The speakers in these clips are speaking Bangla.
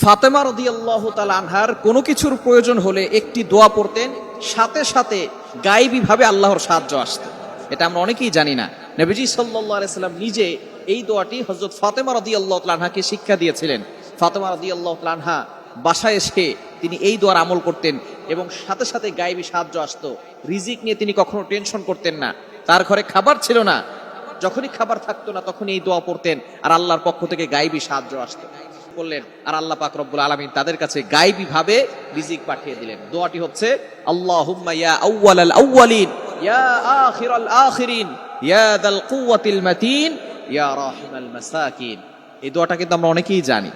ফাতেমা রাদিয়াল্লাহু তাআলা আনহার কোনো কিছুর প্রয়োজন হলে একটি দোয়া পড়তেন, সাথে সাথে গায়েবী ভাবে আল্লাহর সাহায্য আসতো। এটা আমরা অনেকেই জানি না। নবীজি সাল্লাল্লাহু আলাইহি সাল্লাম নিজে এই দোয়াটি হযরত ফাতেমা রাদিয়াল্লাহু তাআলা আনহাকে শিক্ষা দিয়েছিলেন। ফাতেমা রাদিয়াল্লাহু তাআলা আনহা বাসায় এসে তিনি এই দোয়ার আমল করতেন এবং সাথে সাথে গায়েবী সাহায্য আসতো। রিজিক নিয়ে তিনি কখনো টেনশন করতেন না। তার ঘরে খাবার ছিল না, যখনই খাবার থাকতো না তখন এই দোয়া পড়তেন আর আল্লাহর পক্ষ থেকে গায়েবী সাহায্য আসতো করলেন, আর আল্লাহ পাক রব্বুল আলামিন তাদের কাছে গায়েবী ভাবে রিজিক পাঠিয়ে দিলেন। দোয়াটি হচ্ছে আল্লাহুম্মা ইয়া আউওয়ালাল আউওয়ালিন ইয়া আখিরাল আখিরিন ইয়া দাল কুওয়াতিল মাতিন ইয়া রাহিমাল মাসাকিন। এই দোয়াটা কিন্তু আমরা অনেকেই জানি,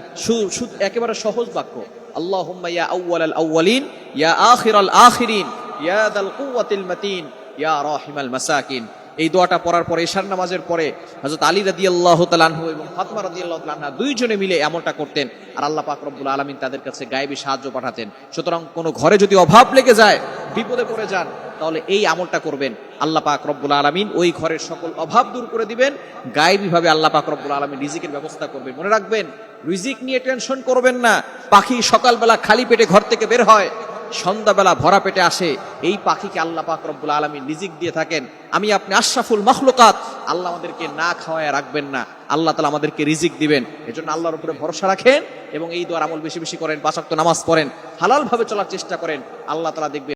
একেবারে সহজ বাক্য। আল্লাহুম্মা ইয়া আউওয়ালাল আউওয়ালিন ইয়া আখিরাল আখিরিন ইয়া দাল কুওয়াতিল মাতিন ইয়া রাহিমাল মাসাকিন। এই দোয়াটা পড়ার পরে ইশার নামাজের পরে হযরত আলী রাদিয়াল্লাহু তাআলা আনহু এবং ফাতেমা রাদিয়াল্লাহু তাআলা আনহা দুইজনে মিলে এমনটা করতেন আর আল্লাহ পাক রব্বুল আলামিন তাদের কাছে গায়েবী সাহায্য পাঠাতেন। সুতরাং কোনো ঘরে যদি অভাব লেগে যায়, বিপদে পড়ে যান, তাহলে এই আমলটা করবেন, আল্লাহ পাক রব্বুল আলামিন ওই ঘরের সকল অভাব দূর করে দিবেন। গায়েবী ভাবে আল্লাহ পাক রব্বুল আলামিন রিজিকের ব্যবস্থা করবেন। মনে রাখবেন, রিজিক নিয়ে টেনশন করবেন না। পাখি সকালবেলা খালি পেটে ঘর থেকে বের হয়, সন্ধ্যাবেলা ভরা পেটে আসে। এই পাখিকে আল্লাহ পাক রব্বুল আলামিন রিজিক দিয়ে থাকেন। আমি আপনি আশরাফুল মাখলুকাত, আল্লাহ আমাদেরকে না খাওয়ায় রাখবেন না, আল্লাহ তাআলা আমাদেরকে রিজিক দিবেন। এজন্য আল্লাহর উপরে ভরসা রাখেন এবং এই দোয়ার আমল বেশি বেশি করেন, 5 ওয়াক্ত নামাজ পড়েন, হালাল ভাবে চলার চেষ্টা করেন। আল্লাহ তাআলা দেখবেন